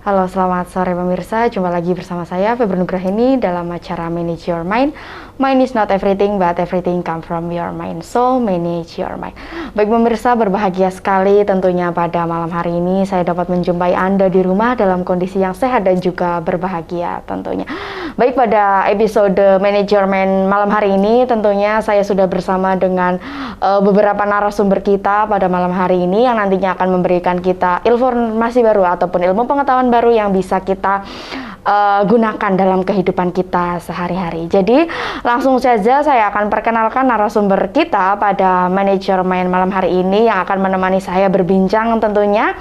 Halo, selamat sore pemirsa. Jumpa lagi bersama saya Febri Nugrahini dalam acara Manage Your Mind. Mind is not everything, but everything come from your mind. So, manage your mind. Baik pemirsa, berbahagia sekali tentunya pada malam hari ini saya dapat menjumpai Anda di rumah dalam kondisi yang sehat dan juga berbahagia tentunya. Baik, pada episode Manage Your Mind malam hari ini tentunya saya sudah bersama dengan beberapa narasumber kita pada malam hari ini yang nantinya akan memberikan kita informasi baru ataupun ilmu pengetahuan baru yang bisa kita gunakan dalam kehidupan kita sehari-hari. Jadi langsung saja saya akan perkenalkan narasumber kita pada Manager Mind malam hari ini yang akan menemani saya berbincang tentunya,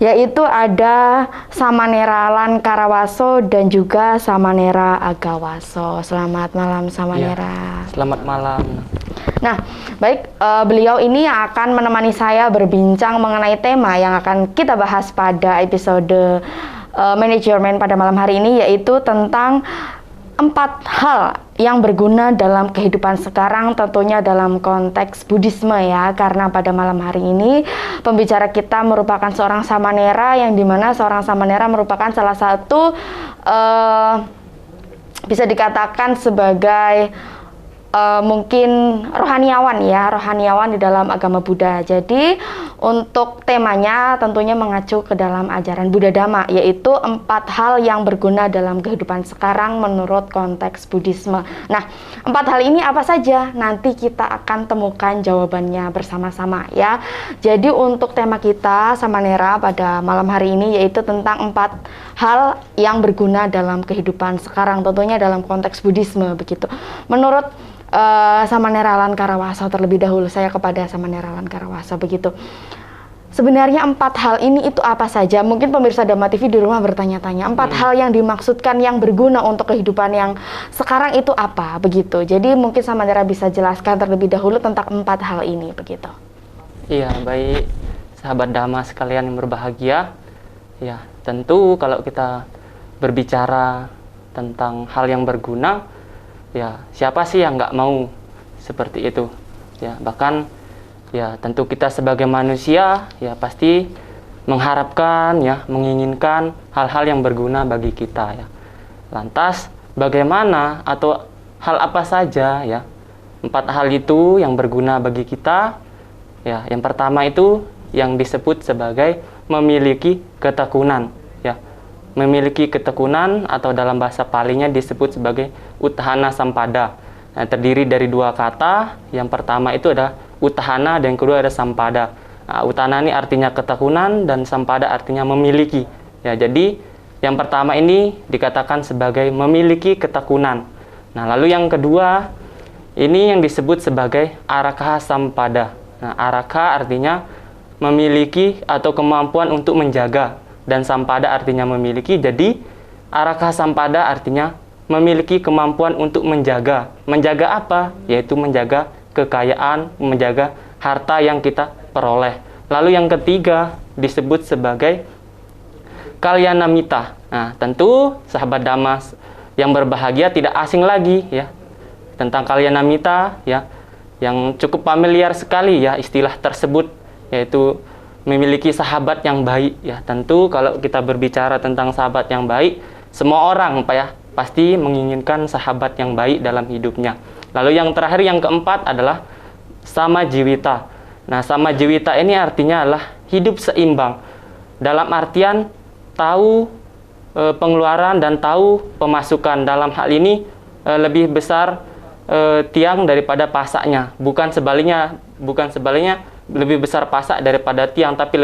yaitu ada Samanera Lankarawaso dan juga Samanera Agawaso. Selamat malam Samanera. Ya, selamat malam. Nah, baik, beliau ini yang akan menemani saya berbincang mengenai tema yang akan kita bahas pada episode Manajemen pada malam hari ini, yaitu tentang 4 hal yang berguna dalam kehidupan sekarang, tentunya dalam konteks Buddhisme ya, karena pada malam hari ini pembicara kita merupakan seorang Samanera, yang dimana seorang Samanera merupakan salah satu bisa dikatakan sebagai mungkin rohaniawan ya, rohaniawan di dalam agama Buddha. Jadi untuk temanya tentunya mengacu ke dalam ajaran Buddha Dhamma, yaitu 4 hal yang berguna dalam kehidupan sekarang menurut konteks Buddhisme. Nah, 4 hal ini apa saja? Nanti kita akan temukan jawabannya bersama-sama ya. Jadi untuk tema kita Samanera pada malam hari ini yaitu tentang 4 hal yang berguna dalam kehidupan sekarang, tentunya dalam konteks Buddhisme begitu. Menurut Samanera Lankarawaso terlebih dahulu, saya kepada Samanera Lankarawaso begitu. Sebenarnya 4 hal ini itu apa saja? Mungkin pemirsa Dhamma TV di rumah bertanya-tanya, 4 hal yang dimaksudkan yang berguna untuk kehidupan yang sekarang itu apa begitu. Jadi mungkin Samanera bisa jelaskan terlebih dahulu tentang 4 hal ini begitu. Iya, baik sahabat Dhamma sekalian yang berbahagia. Ya, tentu kalau kita berbicara tentang hal yang berguna, ya siapa sih yang nggak mau seperti itu ya. Bahkan ya tentu kita sebagai manusia ya pasti mengharapkan ya, menginginkan hal-hal yang berguna bagi kita ya. Lantas bagaimana atau hal apa saja ya 4 hal itu yang berguna bagi kita ya? Yang pertama itu yang disebut sebagai memiliki ketekunan ya. Memiliki ketekunan atau dalam bahasa Palinya disebut sebagai Uthana Sampada. Nah, terdiri dari 2 kata. Yang pertama itu ada Uthana dan yang kedua ada Sampada. Nah, Uthana ini artinya ketekunan dan Sampada artinya memiliki. Ya, jadi yang pertama ini dikatakan sebagai memiliki ketekunan. Nah, lalu yang kedua ini yang disebut sebagai Arakha Sampada. Nah, Arakha artinya memiliki atau kemampuan untuk menjaga, dan Sampada artinya memiliki. Jadi Arakha Sampada artinya memiliki kemampuan untuk menjaga. Menjaga apa? Yaitu menjaga kekayaan, menjaga harta yang kita peroleh. Lalu yang ketiga disebut sebagai Kalyanamita. Nah, tentu sahabat Dhamma yang berbahagia tidak asing lagi ya tentang Kalyanamita ya, yang cukup familiar sekali ya istilah tersebut, yaitu memiliki sahabat yang baik ya. Tentu kalau kita berbicara tentang sahabat yang baik, semua orang Pak ya pasti menginginkan sahabat yang baik dalam hidupnya. Lalu yang terakhir, yang keempat adalah Samajiwita. Nah, Samajiwita ini artinya adalah hidup seimbang. Dalam artian tahu pengeluaran dan tahu pemasukan. Dalam hal ini lebih besar tiang daripada pasaknya. Bukan sebaliknya lebih besar pasak daripada tiang, tapi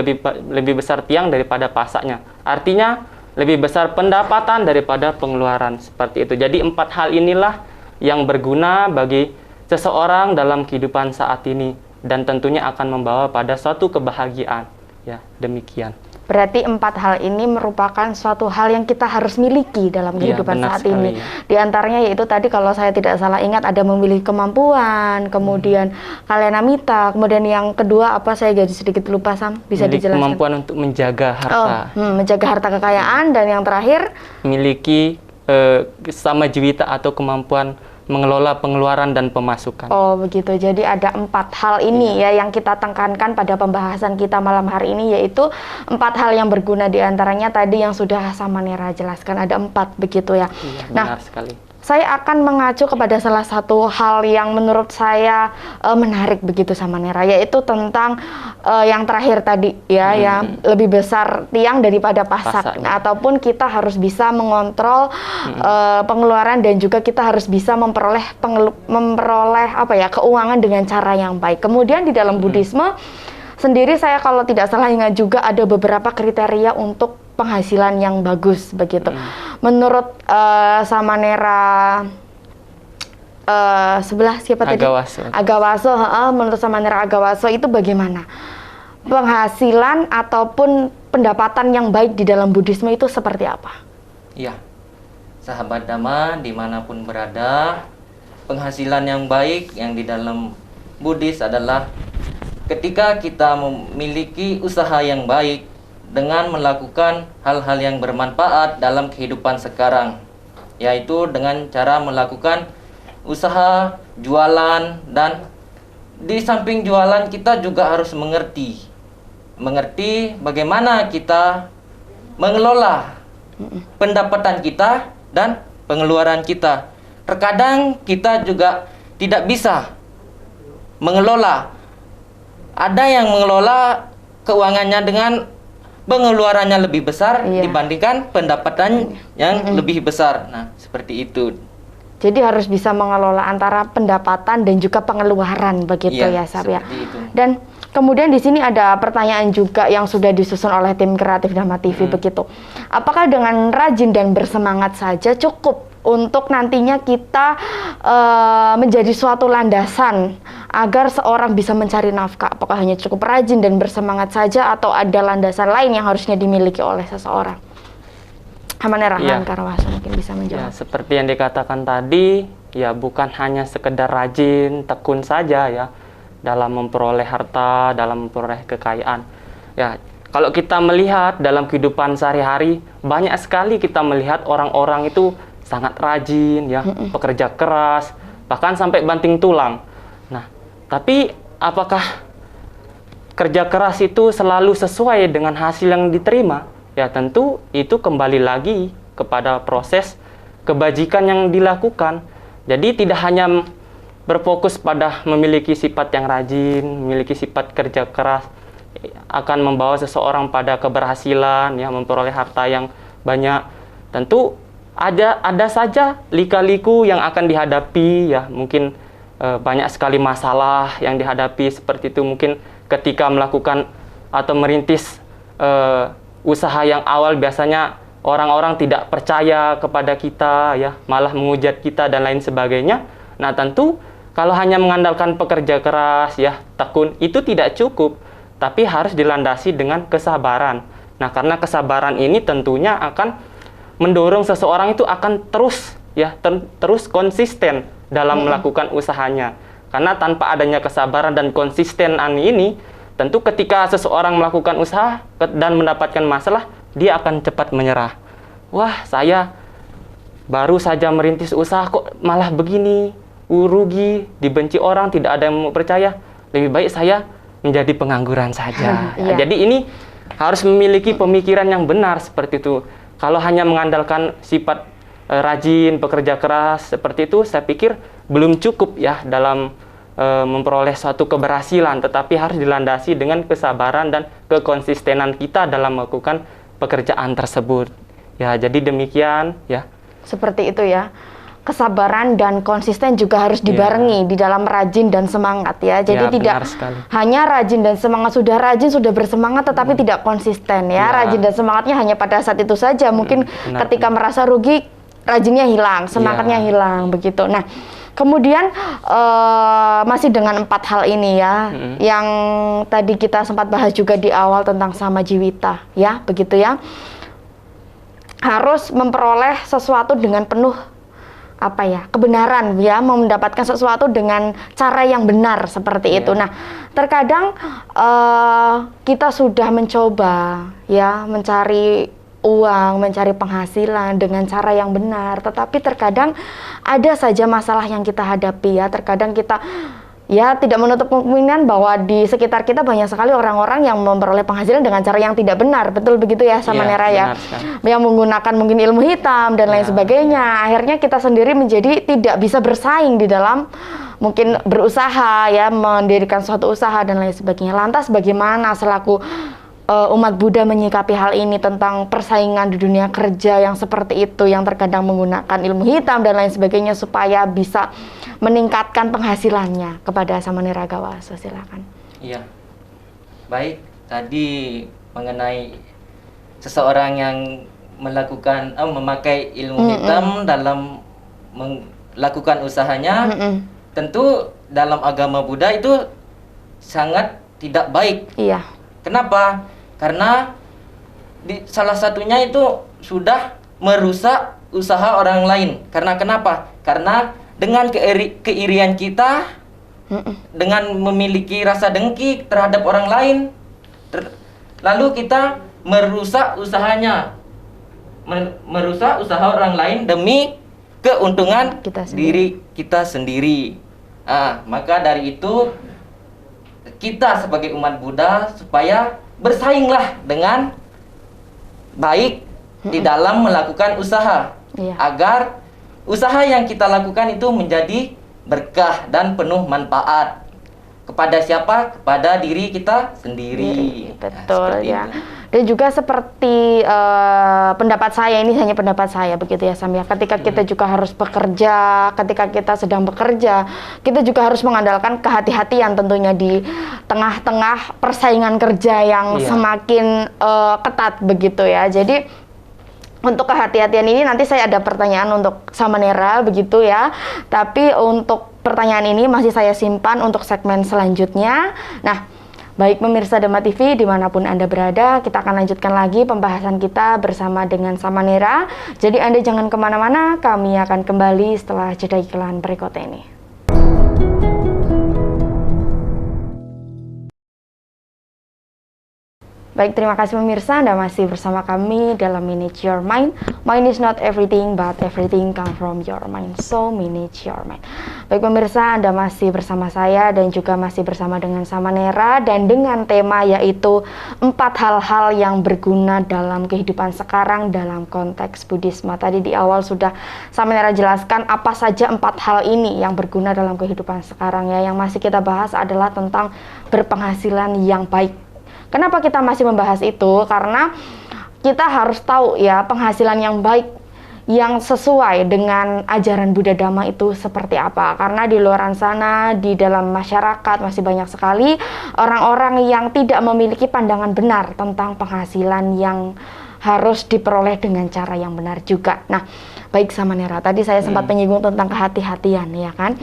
lebih besar tiang daripada pasaknya. Artinya lebih besar pendapatan daripada pengeluaran, seperti itu. Jadi 4 hal inilah yang berguna bagi seseorang dalam kehidupan saat ini, dan tentunya akan membawa pada suatu kebahagiaan. Ya, demikian. Berarti 4 hal ini merupakan suatu hal yang kita harus miliki dalam kehidupan saat ini. Di antaranya yaitu tadi kalau saya tidak salah ingat ada memiliki kemampuan, kemudian Kalyanamita, kemudian yang kedua apa, saya jadi sedikit lupa Sam, bisa dijelaskan? Kemampuan untuk menjaga harta. Menjaga harta kekayaan, dan yang terakhir memiliki Samajiwita atau kemampuan mengelola pengeluaran dan pemasukan. Oh begitu, jadi ada 4 hal ini ya yang kita tekankan pada pembahasan kita malam hari ini, yaitu 4 hal yang berguna, diantaranya tadi yang sudah Samanera jelaskan, ada 4 begitu ya. Iya, Nah, benar sekali. saya akan mengacu kepada salah satu hal yang menurut saya menarik begitu Samanera, yaitu tentang yang terakhir tadi ya, yang lebih besar tiang daripada pasak. Pasaknya. Ataupun kita harus bisa mengontrol pengeluaran, dan juga kita harus bisa memperoleh apa ya, keuangan dengan cara yang baik. Kemudian di dalam Buddhisme sendiri, saya kalau tidak salah ingat juga ada beberapa kriteria untuk penghasilan yang bagus begitu. Menurut Samanera sebelah siapa tadi? Agawaso. Menurut Samanera Agawaso itu bagaimana? Penghasilan ataupun pendapatan yang baik di dalam Buddhisme itu seperti apa? Ya, sahabat Dhamma dimanapun berada, penghasilan yang baik yang di dalam Buddhis adalah ketika kita memiliki usaha yang baik dengan melakukan hal-hal yang bermanfaat dalam kehidupan sekarang, yaitu dengan cara melakukan usaha, jualan, dan di samping jualan kita juga harus mengerti bagaimana kita mengelola pendapatan kita dan pengeluaran kita. Terkadang kita juga tidak bisa mengelola. Ada yang mengelola keuangannya dengan pengeluarannya lebih besar dibandingkan pendapatan yang lebih besar. Nah, seperti itu. Jadi harus bisa mengelola antara pendapatan dan juga pengeluaran begitu ya, Sab ya. Dan kemudian di sini ada pertanyaan juga yang sudah disusun oleh tim kreatif Dhamma TV begitu. Apakah dengan rajin dan bersemangat saja cukup untuk nantinya kita menjadi suatu landasan agar seorang bisa mencari nafkah? Apakah hanya cukup rajin dan bersemangat saja, atau ada landasan lain yang harusnya dimiliki oleh seseorang? Samanera Karwaso mungkin bisa menjawab. Ya, seperti yang dikatakan tadi, ya bukan hanya sekedar rajin, tekun saja ya dalam memperoleh harta, dalam memperoleh kekayaan. Ya, kalau kita melihat dalam kehidupan sehari-hari, banyak sekali kita melihat orang-orang itu sangat rajin ya, pekerja keras, bahkan sampai banting tulang. Nah, tapi apakah kerja keras itu selalu sesuai dengan hasil yang diterima? Ya tentu itu kembali lagi kepada proses kebajikan yang dilakukan. Jadi tidak hanya berfokus pada memiliki sifat yang rajin, memiliki sifat kerja keras akan membawa seseorang pada keberhasilan, ya memperoleh harta yang banyak. Tentu ada saja lika-liku yang akan dihadapi, ya mungkin banyak sekali masalah yang dihadapi seperti itu. Mungkin ketika melakukan atau merintis usaha yang awal, biasanya orang-orang tidak percaya kepada kita, ya malah menghujat kita dan lain sebagainya. Nah tentu kalau hanya mengandalkan pekerja keras, ya tekun, itu tidak cukup, tapi harus dilandasi dengan kesabaran. Nah karena kesabaran ini tentunya akan mendorong seseorang itu akan terus terus konsisten dalam melakukan usahanya. Karena tanpa adanya kesabaran dan konsistenan ini, tentu ketika seseorang melakukan usaha dan mendapatkan masalah, dia akan cepat menyerah. Wah, saya baru saja merintis usaha kok malah begini, rugi, dibenci orang, tidak ada yang mau percaya. Lebih baik saya menjadi pengangguran saja. Jadi ini harus memiliki pemikiran yang benar seperti itu. Kalau hanya mengandalkan sifat rajin, pekerja keras seperti itu, saya pikir belum cukup ya dalam memperoleh suatu keberhasilan, tetapi harus dilandasi dengan kesabaran dan kekonsistenan kita dalam melakukan pekerjaan tersebut. Ya, jadi demikian ya. Seperti itu ya. Kesabaran dan konsisten juga harus dibarengi di dalam rajin dan semangat ya. Jadi tidak hanya rajin dan semangat, sudah bersemangat tetapi tidak konsisten ya. Rajin dan semangatnya hanya pada saat itu saja. Mungkin ketika merasa rugi, rajinnya hilang, semangatnya hilang begitu. Nah, kemudian masih dengan 4 hal ini ya, yang tadi kita sempat bahas juga di awal tentang samajiwita ya, begitu ya. Harus memperoleh sesuatu dengan penuh kebenaran ya, mendapatkan sesuatu dengan cara yang benar seperti itu. Nah, terkadang kita sudah mencoba ya mencari uang, mencari penghasilan dengan cara yang benar. Tetapi terkadang ada saja masalah yang kita hadapi ya. Terkadang kita ya tidak menutup kemungkinan bahwa di sekitar kita banyak sekali orang-orang yang memperoleh penghasilan dengan cara yang tidak benar. Betul begitu ya sama Iya, Nera ya? benar sekali. Yang menggunakan mungkin ilmu hitam dan lain Ya. sebagainya. Akhirnya kita sendiri menjadi tidak bisa bersaing di dalam mungkin berusaha ya, mendirikan suatu usaha dan lain sebagainya. Lantas bagaimana selaku umat Buddha menyikapi hal ini tentang persaingan di dunia kerja yang seperti itu, yang terkadang menggunakan ilmu hitam dan lain sebagainya supaya bisa meningkatkan penghasilannya kepada Samanera Gawaso? Silakan. Iya. Baik, tadi mengenai seseorang yang memakai ilmu hitam dalam melakukan usahanya, tentu dalam agama Buddha itu sangat tidak baik. Iya. Kenapa? Karena salah satunya itu sudah merusak usaha orang lain. Karena kenapa? Karena dengan keirian kita, dengan memiliki rasa dengki terhadap orang lain, lalu kita merusak usahanya, merusak usaha orang lain demi keuntungan diri kita sendiri. Maka dari itu kita sebagai umat Buddha supaya bersainglah dengan baik di dalam melakukan usaha, agar usaha yang kita lakukan itu menjadi berkah dan penuh manfaat kepada siapa? Kepada diri kita sendiri. Betul seperti ya. itu. Dan juga seperti pendapat saya, ini hanya pendapat saya begitu ya Sam ya. Ketika kita juga harus bekerja, ketika kita sedang bekerja, kita juga harus mengandalkan kehati-hatian tentunya di tengah-tengah persaingan kerja yang semakin ketat begitu ya. Jadi untuk kehati-hatian ini nanti saya ada pertanyaan untuk Samanera begitu ya. Tapi untuk pertanyaan ini masih saya simpan untuk segmen selanjutnya. Nah, baik pemirsa Dhamma TV dimanapun Anda berada, kita akan lanjutkan lagi pembahasan kita bersama dengan Samanera. Jadi Anda jangan kemana-mana, kami akan kembali setelah jeda iklan berikut ini. Baik, terima kasih pemirsa, Anda masih bersama kami dalam Manage Your Mind. Mind is not everything, but everything come from your mind. So, manage your mind. Baik pemirsa, Anda masih bersama saya dan juga masih bersama dengan Samanera, dan dengan tema yaitu 4 hal-hal yang berguna dalam kehidupan sekarang dalam konteks Buddhisme. Tadi di awal sudah Samanera jelaskan apa saja 4 hal ini yang berguna dalam kehidupan sekarang ya. Yang masih kita bahas adalah tentang berpenghasilan yang baik. Kenapa kita masih membahas itu? Karena kita harus tahu ya, penghasilan yang baik yang sesuai dengan ajaran Buddha Dhamma itu seperti apa. Karena di luar sana, di dalam masyarakat masih banyak sekali orang-orang yang tidak memiliki pandangan benar tentang penghasilan yang harus diperoleh dengan cara yang benar juga. Nah, baik Samanera, tadi saya sempat menyinggung tentang kehati-hatian ya kan.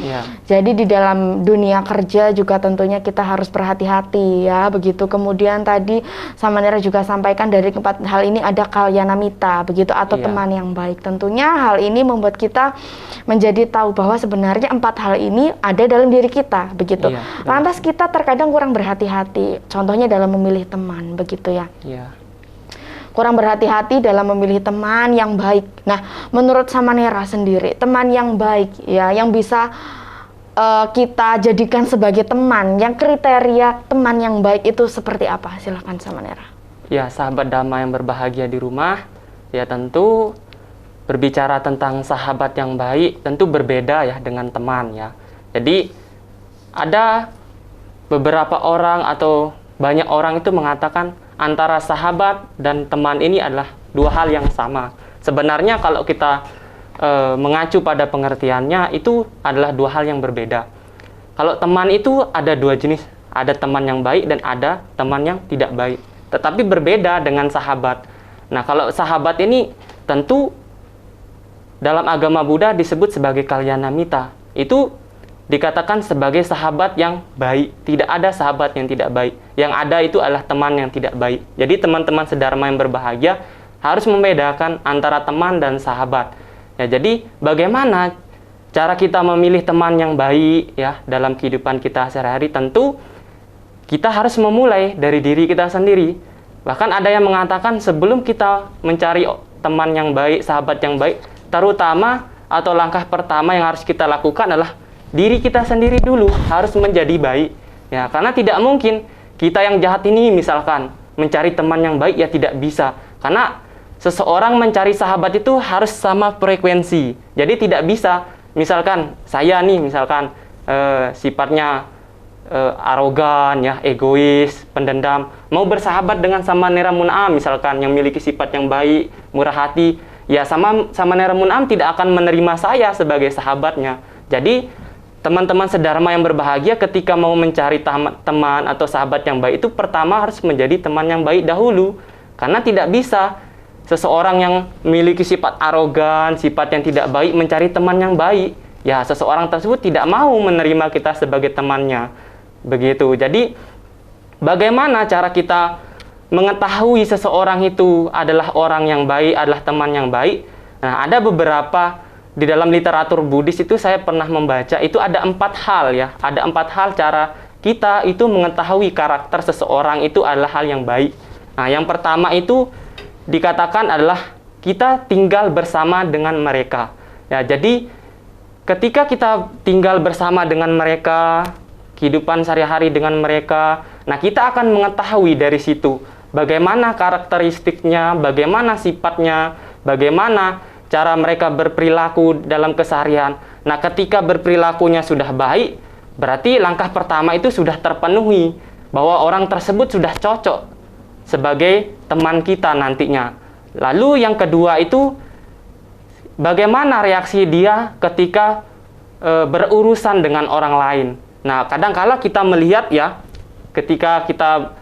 Jadi di dalam dunia kerja juga tentunya kita harus berhati-hati ya, begitu. Kemudian tadi Samanera juga sampaikan dari 4 hal ini ada kalyanamita begitu, atau teman yang baik. Tentunya hal ini membuat kita menjadi tahu bahwa sebenarnya 4 hal ini ada dalam diri kita begitu. Lantas kita terkadang kurang berhati-hati, contohnya dalam memilih teman begitu ya. Kurang berhati-hati dalam memilih teman yang baik. Nah, menurut Samanera sendiri, teman yang baik ya, yang bisa kita jadikan sebagai teman, yang kriteria teman yang baik itu seperti apa? Silakan Samanera. Ya, sahabat Dhamma yang berbahagia di rumah, ya tentu berbicara tentang sahabat yang baik tentu berbeda ya dengan teman ya. Jadi ada beberapa orang atau banyak orang itu mengatakan antara sahabat dan teman ini adalah 2 hal yang sama. Sebenarnya kalau kita mengacu pada pengertiannya, itu adalah 2 hal yang berbeda. Kalau teman itu ada 2 jenis, ada teman yang baik dan ada teman yang tidak baik. Tetapi berbeda dengan sahabat. Nah, kalau sahabat ini tentu dalam agama Buddha disebut sebagai kalyanamita. Itu dikatakan sebagai sahabat yang baik. Tidak ada sahabat yang tidak baik. Yang ada itu adalah teman yang tidak baik. Jadi teman-teman sedharma yang berbahagia harus membedakan antara teman dan sahabat. Ya, jadi bagaimana cara kita memilih teman yang baik ya dalam kehidupan kita sehari-hari? Tentu kita harus memulai dari diri kita sendiri. Bahkan ada yang mengatakan sebelum kita mencari teman yang baik, sahabat yang baik, terutama atau langkah pertama yang harus kita lakukan adalah diri kita sendiri dulu harus menjadi baik. Ya, karena tidak mungkin kita yang jahat ini misalkan mencari teman yang baik, ya tidak bisa. Karena seseorang mencari sahabat itu harus sama frekuensi. Jadi tidak bisa, misalkan saya nih misalkan sifatnya arogan, ya, egois, pendendam, mau bersahabat dengan Samanera Mun'am misalkan yang memiliki sifat yang baik, murah hati, ya Samanera Mun'am tidak akan menerima saya sebagai sahabatnya. Jadi teman-teman sedharma yang berbahagia ketika mau mencari teman atau sahabat yang baik itu pertama harus menjadi teman yang baik dahulu. Karena tidak bisa seseorang yang memiliki sifat arogan, sifat yang tidak baik mencari teman yang baik. Ya, seseorang tersebut tidak mau menerima kita sebagai temannya. Begitu. Jadi, bagaimana cara kita mengetahui seseorang itu adalah orang yang baik, adalah teman yang baik? Nah, ada beberapa di dalam literatur Buddhis itu saya pernah membaca, itu ada 4 hal ya. Ada 4 hal cara kita itu mengetahui karakter seseorang itu adalah hal yang baik. Nah, yang pertama itu dikatakan adalah kita tinggal bersama dengan mereka. Ya, jadi ketika kita tinggal bersama dengan mereka, kehidupan sehari-hari dengan mereka, nah kita akan mengetahui dari situ bagaimana karakteristiknya, bagaimana sifatnya, bagaimana cara mereka berperilaku dalam keseharian. Nah, ketika berperilakunya sudah baik, berarti langkah pertama itu sudah terpenuhi, bahwa orang tersebut sudah cocok sebagai teman kita nantinya. Lalu yang kedua itu bagaimana reaksi dia ketika berurusan dengan orang lain. Nah, kadang-kala kita melihat ya, ketika kita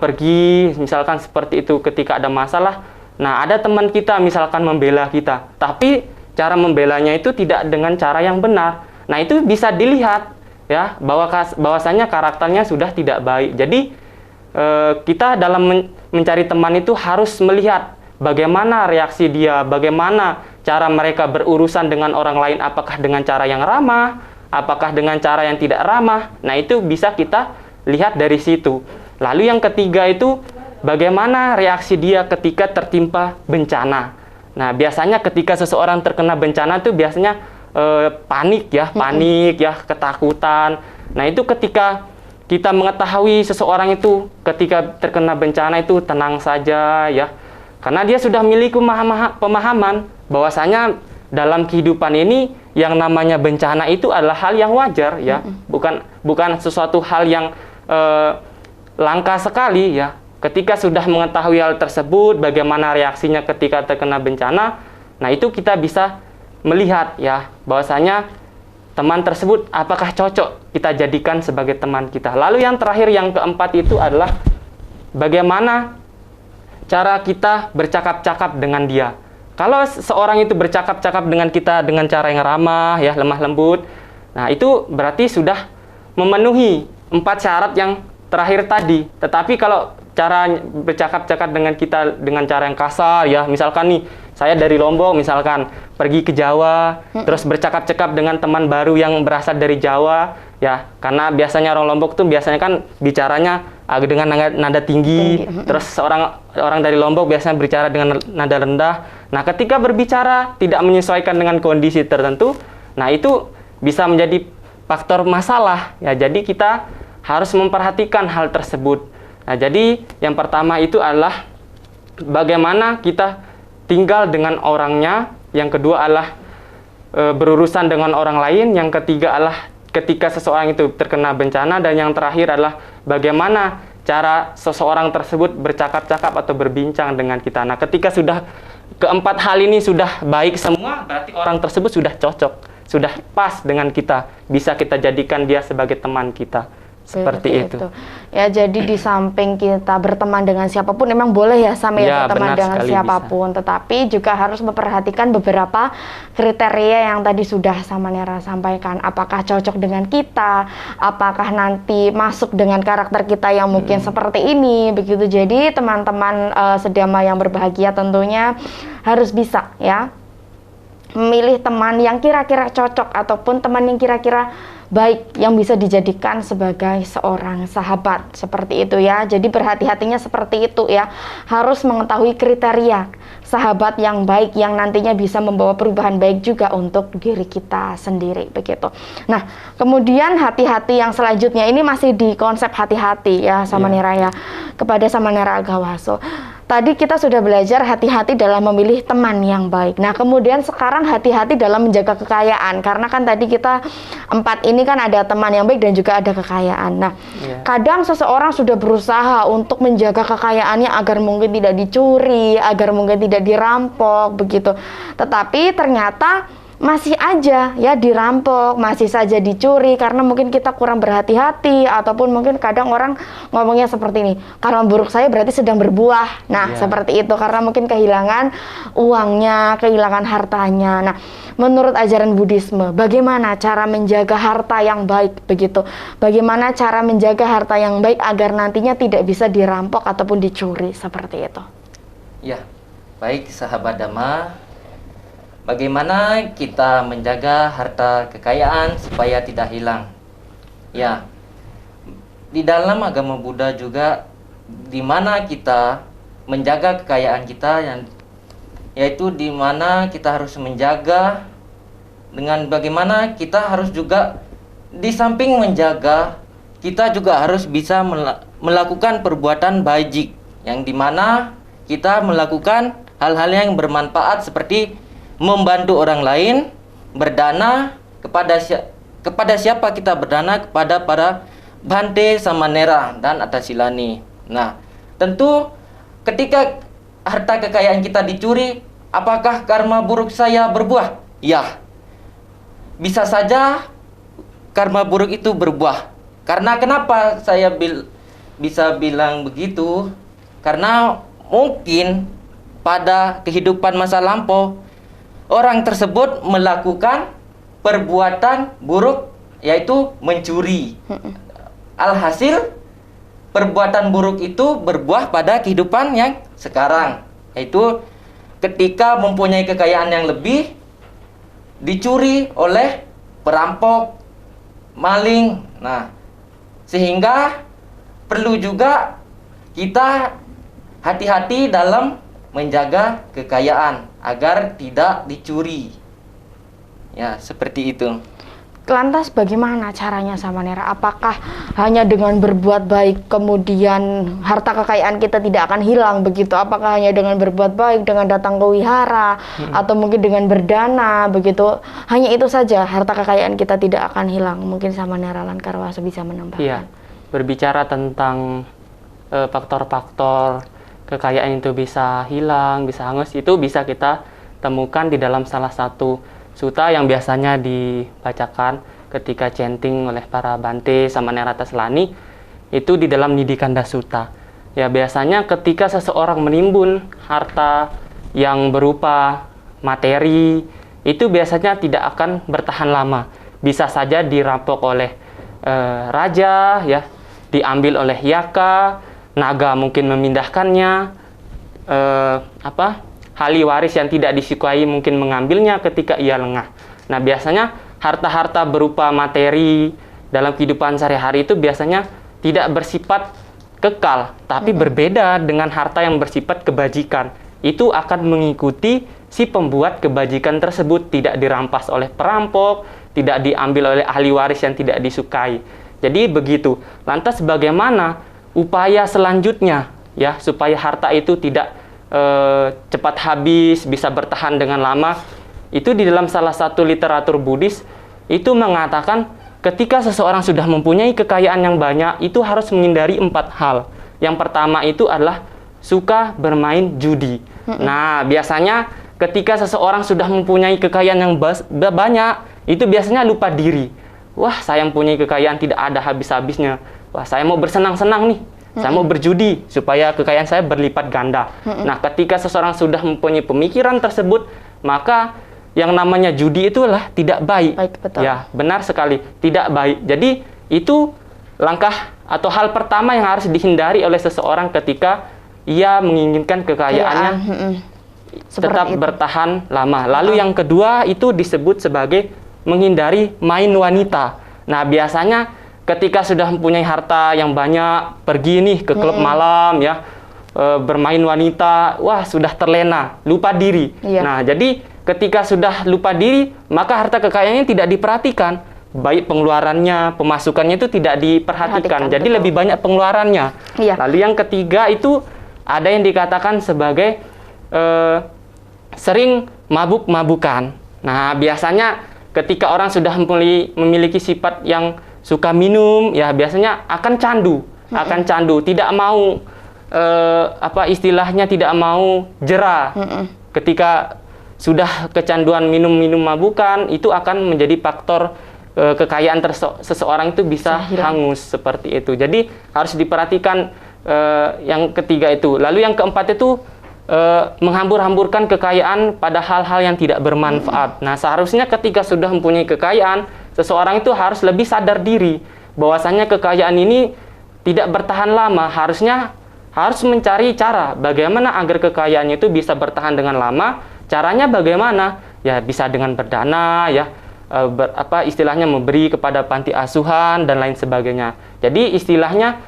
pergi, misalkan seperti itu, ketika ada masalah, nah ada teman kita misalkan membela kita, tapi cara membelanya itu tidak dengan cara yang benar. Nah, itu bisa dilihat ya, bahwasanya karakternya sudah tidak baik. Jadi kita dalam mencari teman itu harus melihat bagaimana reaksi dia, bagaimana cara mereka berurusan dengan orang lain, apakah dengan cara yang ramah, apakah dengan cara yang tidak ramah. Nah, itu bisa kita lihat dari situ. Lalu yang ketiga itu bagaimana reaksi dia ketika tertimpa bencana. Nah, biasanya ketika seseorang terkena bencana itu biasanya panik ya, ketakutan. Nah, itu ketika kita mengetahui seseorang itu ketika terkena bencana itu tenang saja ya. Karena dia sudah memiliki pemahaman bahwasanya dalam kehidupan ini yang namanya bencana itu adalah hal yang wajar ya. Bukan sesuatu hal yang langka sekali ya. Ketika sudah mengetahui hal tersebut, bagaimana reaksinya ketika terkena bencana, nah itu kita bisa melihat ya bahwasanya teman tersebut apakah cocok kita jadikan sebagai teman kita. Lalu yang terakhir, yang keempat itu adalah bagaimana cara kita bercakap-cakap dengan dia. Kalau seorang itu bercakap-cakap dengan kita dengan cara yang ramah, ya, lemah lembut, nah itu berarti sudah memenuhi 4 syarat yang terakhir tadi. Tetapi kalau cara bercakap-cakap dengan kita dengan cara yang kasar, ya, misalkan nih, saya dari Lombok misalkan pergi ke Jawa, terus bercakap-cakap dengan teman baru yang berasal dari Jawa, ya, karena biasanya orang Lombok tuh biasanya kan bicaranya dengan nada tinggi, terus orang dari Lombok biasanya berbicara dengan nada rendah. Nah, ketika berbicara tidak menyesuaikan dengan kondisi tertentu, nah itu bisa menjadi faktor masalah, ya. Jadi kita harus memperhatikan hal tersebut. Nah, jadi yang pertama itu adalah bagaimana kita tinggal dengan orangnya, yang kedua adalah berurusan dengan orang lain, yang ketiga adalah ketika seseorang itu terkena bencana, dan yang terakhir adalah bagaimana cara seseorang tersebut bercakap-cakap atau berbincang dengan kita. Nah, ketika sudah keempat hal ini sudah baik semua, berarti orang tersebut sudah cocok, sudah pas dengan kita, bisa kita jadikan dia sebagai teman kita. Seperti itu. Ya, jadi di samping kita berteman dengan siapapun, memang boleh ya sama ya berteman dengan siapapun, bisa. Tetapi juga harus memperhatikan beberapa kriteria yang tadi sudah Samanera sampaikan. Apakah cocok dengan kita, apakah nanti masuk dengan karakter kita yang mungkin seperti ini, begitu. Jadi teman-teman sedama yang berbahagia tentunya harus bisa ya memilih teman yang kira-kira cocok, ataupun teman yang kira-kira baik yang bisa dijadikan sebagai seorang sahabat, seperti itu ya. Jadi berhati-hatinya seperti itu ya, harus mengetahui kriteria sahabat yang baik yang nantinya bisa membawa perubahan baik juga untuk diri kita sendiri, begitu. Nah, kemudian hati-hati yang selanjutnya ini masih di konsep hati-hati ya Samanera ya, kepada Samanera Agawaso. Tadi kita sudah belajar hati-hati dalam memilih teman yang baik. Nah, kemudian sekarang hati-hati dalam menjaga kekayaan. Karena kan tadi kita 4 ini kan ada teman yang baik dan juga ada kekayaan. Nah, kadang seseorang sudah berusaha untuk menjaga kekayaannya agar mungkin tidak dicuri, agar mungkin tidak dirampok, begitu. Tetapi ternyata masih aja ya dirampok, masih saja dicuri karena mungkin kita kurang berhati-hati, ataupun mungkin kadang orang ngomongnya seperti ini, karma buruk saya berarti sedang berbuah. Nah, seperti itu, karena mungkin kehilangan uangnya, kehilangan hartanya. Nah, menurut ajaran Buddhisme, bagaimana cara menjaga harta yang baik, begitu? Bagaimana cara menjaga harta yang baik agar nantinya tidak bisa dirampok ataupun dicuri, seperti itu? Ya, baik sahabat Dhamma. Bagaimana kita menjaga harta kekayaan supaya tidak hilang? Ya, di dalam agama Buddha juga, di mana kita menjaga kekayaan kita, yaitu di mana kita harus menjaga dengan bagaimana kita harus juga di samping menjaga, kita juga harus bisa melakukan perbuatan bajik, yang di mana kita melakukan hal-hal yang bermanfaat seperti membantu orang lain, berdana kepada siapa kita berdana? Kepada para Bhante, Samanera, dan Atasilani. Nah, tentu ketika harta kekayaan kita dicuri, apakah karma buruk saya berbuah? Ya, bisa saja karma buruk itu berbuah. Karena kenapa saya bisa bilang begitu? Karena mungkin pada kehidupan masa lampau orang tersebut melakukan perbuatan buruk, yaitu mencuri. Alhasil perbuatan buruk itu berbuah pada kehidupan yang sekarang, yaitu ketika mempunyai kekayaan yang lebih dicuri oleh perampok, maling. Nah, sehingga perlu juga kita hati-hati dalam menjaga kekayaan agar tidak dicuri. Ya, seperti itu. Lantas bagaimana caranya Samanera? Apakah hanya dengan berbuat baik kemudian harta kekayaan kita tidak akan hilang, begitu? Apakah hanya dengan berbuat baik, dengan datang ke wihara, atau mungkin dengan berdana, begitu? Hanya itu saja harta kekayaan kita tidak akan hilang? Mungkin Samanera Lankarwaso bisa menambahkan. Iya, berbicara tentang faktor-faktor kekayaan itu bisa hilang, bisa hangus, itu bisa kita temukan di dalam salah satu sutta yang biasanya dibacakan ketika chanting oleh para Bhante Samanera Atasilani, itu di dalam Nidikanda Sutta. Ya, biasanya ketika seseorang menimbun harta yang berupa materi, itu biasanya tidak akan bertahan lama. Bisa saja dirampok oleh raja, ya, diambil oleh yaka, naga mungkin memindahkannya, ahli waris yang tidak disukai mungkin mengambilnya ketika ia lengah. Nah, biasanya harta-harta berupa materi dalam kehidupan sehari-hari itu biasanya tidak bersifat kekal, tapi berbeda dengan harta yang bersifat kebajikan. Itu akan mengikuti si pembuat kebajikan tersebut, tidak dirampas oleh perampok, tidak diambil oleh ahli waris yang tidak disukai. Jadi begitu. Lantas bagaimana upaya selanjutnya, ya, supaya harta itu tidak cepat habis, bisa bertahan dengan lama? Itu di dalam salah satu literatur Buddhis itu mengatakan ketika seseorang sudah mempunyai kekayaan yang banyak, itu harus menghindari 4 hal. Yang pertama itu adalah suka bermain judi. Nah, biasanya ketika seseorang sudah mempunyai kekayaan yang banyak, itu biasanya lupa diri. Wah, saya mempunyai kekayaan tidak ada habis-habisnya. Wah, saya mau bersenang-senang nih. Saya mau berjudi supaya kekayaan saya berlipat ganda. Nah, ketika seseorang sudah mempunyai pemikiran tersebut, maka yang namanya judi itulah tidak baik. Betul. Ya, benar sekali, tidak baik. Jadi, itu langkah atau hal pertama yang harus dihindari oleh seseorang ketika ia menginginkan kekayaannya tetap bertahan lama. Lalu yang kedua itu disebut sebagai menghindari main wanita. Nah, biasanya ketika sudah mempunyai harta yang banyak, pergi nih ke klub malam ya, bermain wanita, wah sudah terlena, lupa diri. Iya. Nah, jadi ketika sudah lupa diri, maka harta kekayaannya tidak diperhatikan. Baik pengeluarannya, pemasukannya itu tidak diperhatikan. Jadi betul. lebih banyak pengeluarannya. Iya. Lalu yang ketiga itu ada yang dikatakan sebagai sering mabuk-mabukan. Nah, biasanya ketika orang sudah memiliki sifat yang suka minum, ya biasanya akan candu, tidak mau istilahnya tidak mau jera. Ketika sudah kecanduan minum mabukan, itu akan menjadi faktor kekayaan seseorang itu bisa hangus seperti itu. Jadi harus diperhatikan yang ketiga itu. Lalu yang keempat itu menghambur-hamburkan kekayaan pada hal-hal yang tidak bermanfaat. Nah, seharusnya ketika sudah mempunyai kekayaan, seseorang itu harus lebih sadar diri bahwasanya kekayaan ini tidak bertahan lama. Harus mencari cara bagaimana agar kekayaannya itu bisa bertahan dengan lama. Caranya bagaimana? Ya bisa dengan berdana, ya istilahnya memberi kepada panti asuhan dan lain sebagainya. Jadi istilahnya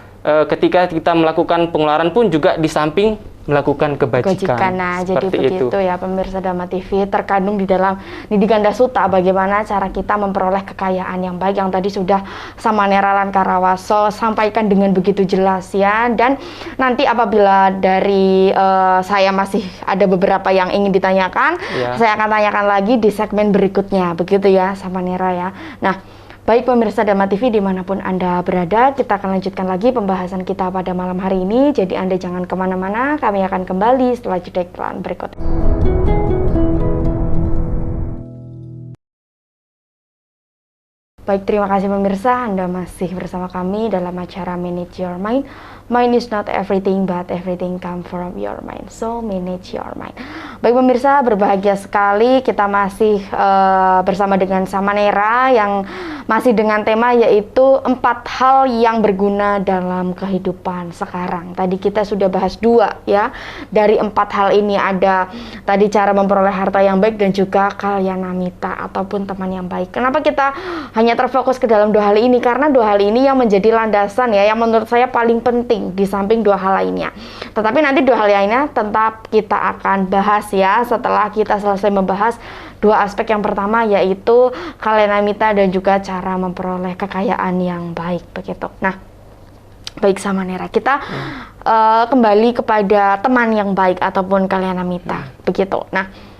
ketika kita melakukan pengeluaran pun juga di samping melakukan kebajikan. Nah, jadi begitu ya pemirsa Dhamma TV, terkandung di dalam Nidi Ganda Sutta bagaimana cara kita memperoleh kekayaan yang baik, yang tadi sudah Samanera Lankarawaso sampaikan dengan begitu jelas ya. Dan nanti apabila dari saya masih ada beberapa yang ingin ditanyakan, saya akan tanyakan lagi di segmen berikutnya, begitu ya Samanera ya. Nah, baik pemirsa Dhamma TV dimanapun Anda berada, kita akan lanjutkan lagi pembahasan kita pada malam hari ini. Jadi Anda jangan kemana-mana, kami akan kembali setelah jeda iklan berikut. Baik, terima kasih pemirsa, Anda masih bersama kami dalam acara Manage Your Mind. Mind is not everything, but everything come from your mind. So, manage your mind. Baik pemirsa, berbahagia sekali kita masih bersama dengan Samanera yang masih dengan tema yaitu 4 hal yang berguna dalam kehidupan sekarang. Tadi kita sudah bahas 2 ya. Dari 4 hal ini ada tadi cara memperoleh harta yang baik dan juga kalyanamita ataupun teman yang baik. Kenapa kita hanya terfokus ke dalam 2 hal ini? Karena 2 hal ini yang menjadi landasan ya, yang menurut saya paling penting di samping 2 hal lainnya. Tetapi nanti 2 hal lainnya tetap kita akan bahas ya setelah kita selesai membahas 2 aspek yang pertama yaitu kalyanamita dan juga cara memperoleh kekayaan yang baik begitu. Nah, baik Samanera, kita kembali kepada teman yang baik ataupun kalyanamita begitu. Nah,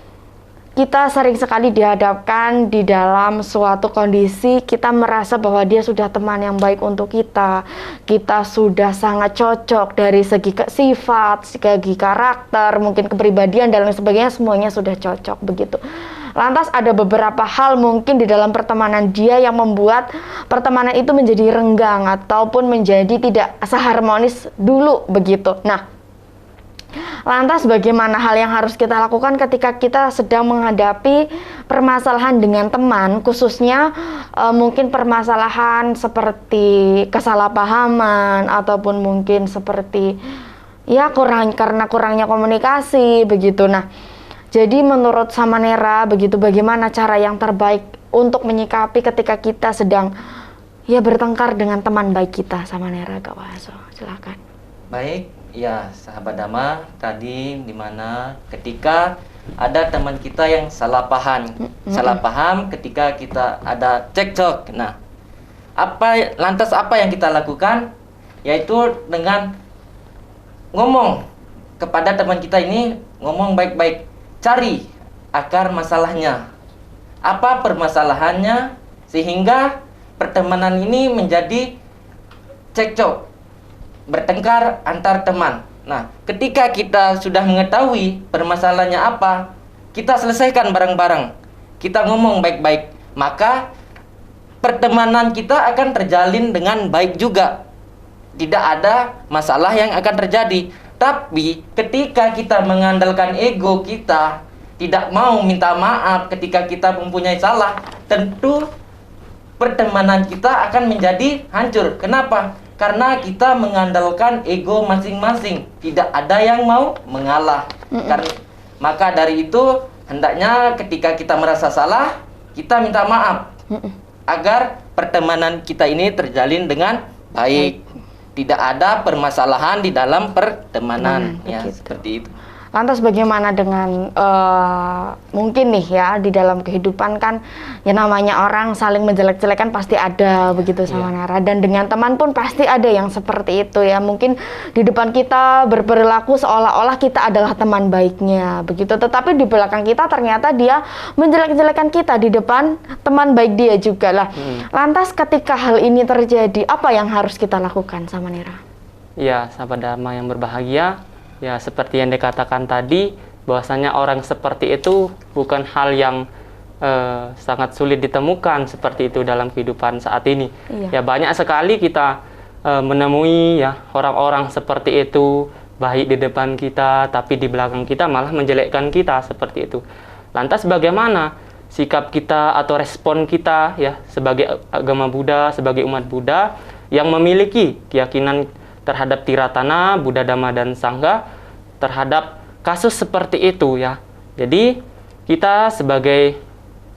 kita sering sekali dihadapkan di dalam suatu kondisi kita merasa bahwa dia sudah teman yang baik untuk kita sudah sangat cocok dari segi sifat, segi karakter, mungkin kepribadian dan lain sebagainya, semuanya sudah cocok begitu. Lantas ada beberapa hal mungkin di dalam pertemanan dia yang membuat pertemanan itu menjadi renggang ataupun menjadi tidak seharmonis dulu begitu. Nah, lantas bagaimana hal yang harus kita lakukan ketika kita sedang menghadapi permasalahan dengan teman, khususnya mungkin permasalahan seperti kesalahpahaman ataupun mungkin seperti ya karena kurangnya komunikasi begitu. Nah, jadi menurut Samanera begitu, bagaimana cara yang terbaik untuk menyikapi ketika kita sedang ya bertengkar dengan teman baik kita? Samanera Gawaso, silakan. Baik. Ya, sahabat Dhamma, tadi dimana ketika ada teman kita yang salah paham ketika kita ada cekcok. Nah, lantas apa yang kita lakukan? Yaitu dengan ngomong kepada teman kita ini, ngomong baik-baik, cari akar masalahnya. Apa permasalahannya sehingga pertemanan ini menjadi cekcok, bertengkar antar teman. Nah, ketika kita sudah mengetahui permasalahannya apa, kita selesaikan bareng-bareng. Kita ngomong baik-baik, maka pertemanan kita akan terjalin dengan baik juga. Tidak ada masalah yang akan terjadi. Tapi ketika kita mengandalkan ego kita, tidak mau minta maaf ketika kita mempunyai salah, tentu pertemanan kita akan menjadi hancur. Kenapa? Karena kita mengandalkan ego masing-masing, tidak ada yang mau mengalah. Maka dari itu hendaknya ketika kita merasa salah, kita minta maaf agar pertemanan kita ini terjalin dengan baik. Tidak ada permasalahan di dalam pertemanan, ya begitu. seperti itu. Lantas bagaimana dengan mungkin nih ya di dalam kehidupan kan ya namanya orang saling menjelek-jelekan pasti ada begitu sama Nara, dan dengan teman pun pasti ada yang seperti itu ya, mungkin di depan kita berperilaku seolah-olah kita adalah teman baiknya begitu, tetapi di belakang kita ternyata dia menjelek-jelekan kita di depan teman baik dia juga lah. Lantas ketika hal ini terjadi, apa yang harus kita lakukan sama Nara? Ya, sahabat Dharma yang berbahagia, ya seperti yang dikatakan tadi, bahwasanya orang seperti itu bukan hal yang sangat sulit ditemukan seperti itu dalam kehidupan saat ini. Iya. Ya banyak sekali kita menemui ya orang-orang seperti itu, baik di depan kita, tapi di belakang kita malah menjelekkan kita seperti itu. Lantas bagaimana sikap kita atau respon kita ya sebagai agama Buddha, sebagai umat Buddha yang memiliki keyakinan terhadap Tiratana, Buddha, Dhamma, dan Sangha, terhadap kasus seperti itu ya. Jadi kita sebagai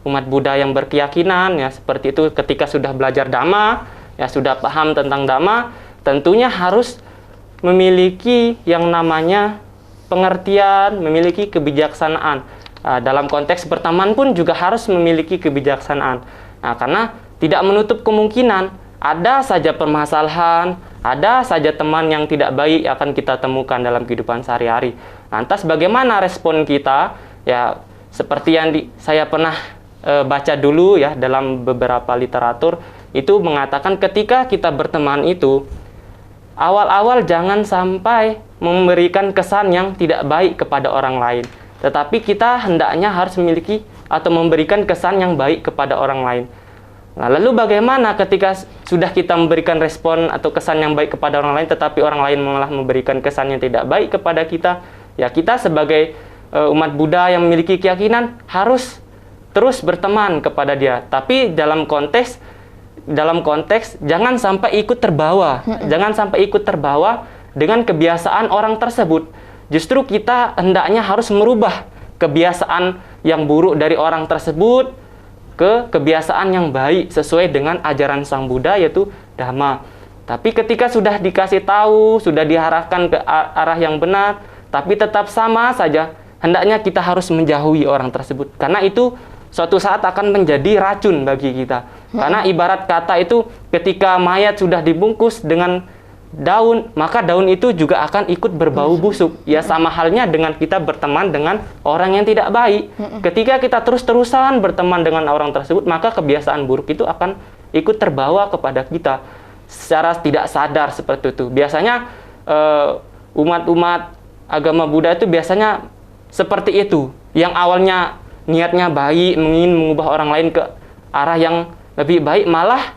umat Buddha yang berkeyakinan ya seperti itu, ketika sudah belajar Dhamma ya, sudah paham tentang Dhamma, tentunya harus memiliki yang namanya pengertian, memiliki kebijaksanaan. Dalam konteks berteman pun juga harus memiliki kebijaksanaan. Nah, karena tidak menutup kemungkinan ada saja permasalahan, ada saja teman yang tidak baik akan kita temukan dalam kehidupan sehari-hari. Lantas bagaimana respon kita? Ya, seperti yang saya pernah baca dulu ya dalam beberapa literatur, itu mengatakan ketika kita berteman itu, awal-awal jangan sampai memberikan kesan yang tidak baik kepada orang lain. Tetapi kita hendaknya harus memiliki atau memberikan kesan yang baik kepada orang lain. Nah, lalu bagaimana ketika sudah kita memberikan respon atau kesan yang baik kepada orang lain, tetapi orang lain malah memberikan kesan yang tidak baik kepada kita? Ya, kita sebagai umat Buddha yang memiliki keyakinan harus terus berteman kepada dia. Tapi dalam konteks jangan sampai ikut terbawa. Jangan sampai ikut terbawa dengan kebiasaan orang tersebut. Justru kita hendaknya harus merubah kebiasaan yang buruk dari orang tersebut ke kebiasaan yang baik sesuai dengan ajaran Sang Buddha, yaitu Dhamma. Tapi ketika sudah dikasih tahu, sudah diarahkan ke arah yang benar, tapi tetap sama saja, hendaknya kita harus menjauhi orang tersebut. Karena itu suatu saat akan menjadi racun bagi kita. Karena ibarat kata itu, ketika mayat sudah dibungkus dengan daun, maka daun itu juga akan ikut berbau busuk. Ya, sama halnya dengan kita berteman dengan orang yang tidak baik. Ketika kita terus-terusan berteman dengan orang tersebut, maka kebiasaan buruk itu akan ikut terbawa kepada kita secara tidak sadar seperti itu. Biasanya umat-umat agama Buddha itu biasanya seperti itu, yang awalnya niatnya baik, ingin mengubah orang lain ke arah yang lebih baik, malah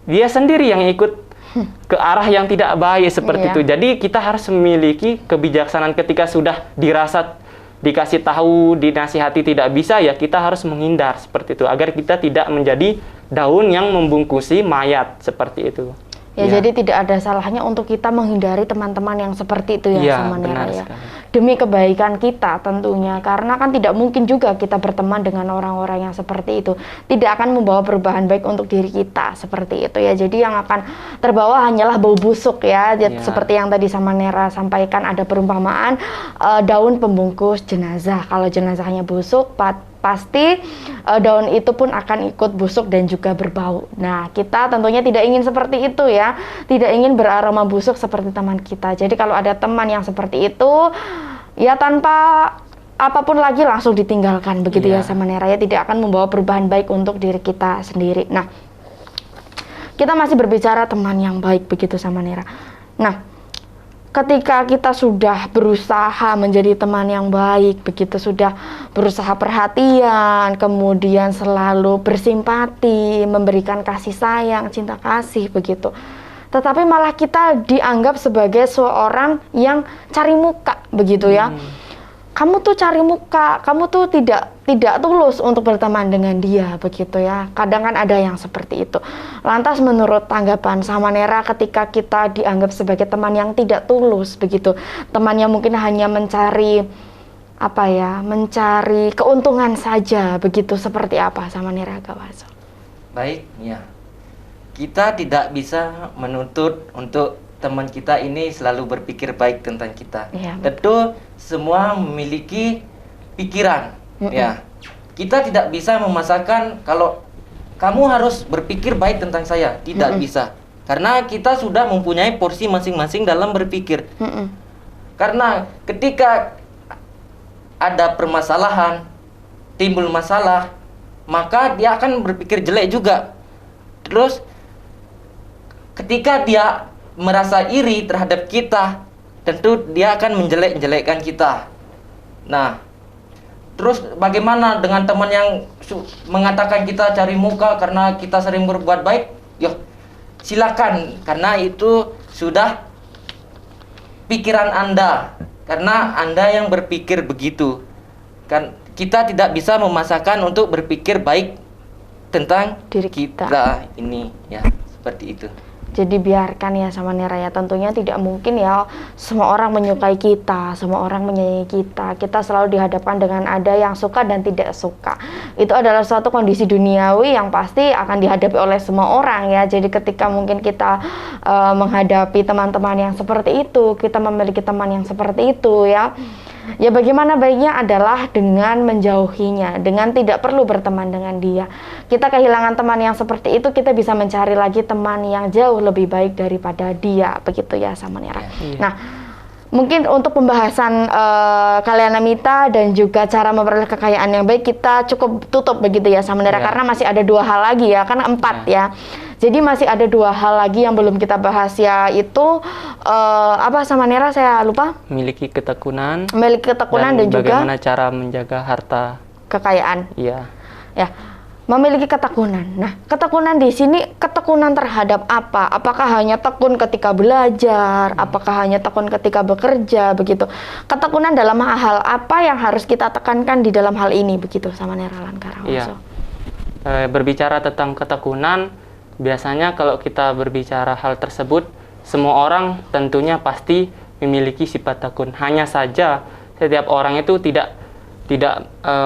dia sendiri yang ikut ke arah yang tidak baik seperti itu. Jadi kita harus memiliki kebijaksanaan ketika sudah dirasa, dikasih tahu, dinasihati tidak bisa, ya kita harus menghindar seperti itu agar kita tidak menjadi daun yang membungkusi mayat seperti itu. Ya, jadi tidak ada salahnya untuk kita menghindari teman-teman yang seperti itu ya, sama Nera ya. Demi kebaikan kita tentunya, karena kan tidak mungkin juga kita berteman dengan orang-orang yang seperti itu. Tidak akan membawa perubahan baik untuk diri kita seperti itu ya. Jadi yang akan terbawa hanyalah bau busuk ya. Seperti yang tadi sama Nera sampaikan, ada perumpamaan daun pembungkus jenazah. Kalau jenazahnya busuk, pasti daun itu pun akan ikut busuk dan juga berbau. Nah, kita tentunya tidak ingin seperti itu ya. Tidak ingin beraroma busuk seperti teman kita. Jadi kalau ada teman yang seperti itu, ya tanpa apapun lagi langsung ditinggalkan begitu ya sama Nera ya. Tidak akan membawa perubahan baik untuk diri kita sendiri. Nah, kita masih berbicara teman yang baik begitu sama Nera. Nah, ketika kita sudah berusaha menjadi teman yang baik, begitu sudah berusaha perhatian, kemudian selalu bersimpati, memberikan kasih sayang, cinta kasih begitu. Tetapi malah kita dianggap sebagai seorang yang cari muka begitu ya. Kamu tuh cari muka, kamu tuh tidak tulus untuk berteman dengan dia begitu ya. Kadang kan ada yang seperti itu. Lantas menurut tanggapan sama Nera ketika kita dianggap sebagai teman yang tidak tulus begitu, teman yang mungkin hanya mencari mencari keuntungan saja begitu, seperti apa sama Nera Gawaso? Baik, ya. kita tidak bisa menuntut untuk teman kita ini selalu berpikir baik tentang kita. Iya, Tentu semua memiliki pikiran, ya. Kita tidak bisa memaksakan kalau kamu harus berpikir baik tentang saya, tidak bisa. Karena kita sudah mempunyai porsi masing-masing dalam berpikir. Karena ketika ada permasalahan, timbul masalah, maka dia akan berpikir jelek juga. Terus ketika dia merasa iri terhadap kita, tentu dia akan menjelek-jelekkan kita. Nah, terus bagaimana dengan teman yang mengatakan kita cari muka karena kita sering berbuat baik? Yo, silakan, karena itu sudah pikiran Anda, karena Anda yang berpikir begitu. Kan kita tidak bisa memaksakan untuk berpikir baik tentang Diri kita. ini, ya, seperti itu. Jadi biarkan ya sama Nera ya, tentunya tidak mungkin ya semua orang menyukai kita, semua orang menyayangi kita. Kita selalu dihadapkan dengan ada yang suka dan tidak suka. Itu adalah suatu kondisi duniawi yang pasti akan dihadapi oleh semua orang ya. Jadi ketika mungkin kita menghadapi teman-teman yang seperti itu, kita memiliki teman yang seperti itu ya. Ya bagaimana baiknya adalah dengan menjauhinya, dengan tidak perlu berteman dengan dia. Kita kehilangan teman yang seperti itu, kita bisa mencari lagi teman yang jauh lebih baik daripada dia, begitu ya sama Nera. Nah, mungkin untuk pembahasan Kalyana Mita dan juga cara memperoleh kekayaan yang baik kita cukup tutup begitu ya sama Nera, karena masih ada 2 hal lagi ya, kan 4 ya. Jadi masih ada 2 hal lagi yang belum kita bahas, yaitu apa sama Nera, saya lupa. Memiliki ketekunan Dan juga bagaimana cara menjaga harta kekayaan. Iya. Ya, memiliki ketekunan. Nah, ketekunan di sini ketekunan terhadap apa? Apakah hanya tekun ketika belajar? Apakah hanya tekun ketika bekerja? Begitu. Ketekunan dalam hal apa yang harus kita tekankan di dalam hal ini? Begitu sama Nera Lankara. Iya. Berbicara tentang ketekunan, biasanya kalau kita berbicara hal tersebut, semua orang tentunya pasti memiliki sifat tekun. Hanya saja setiap orang itu tidak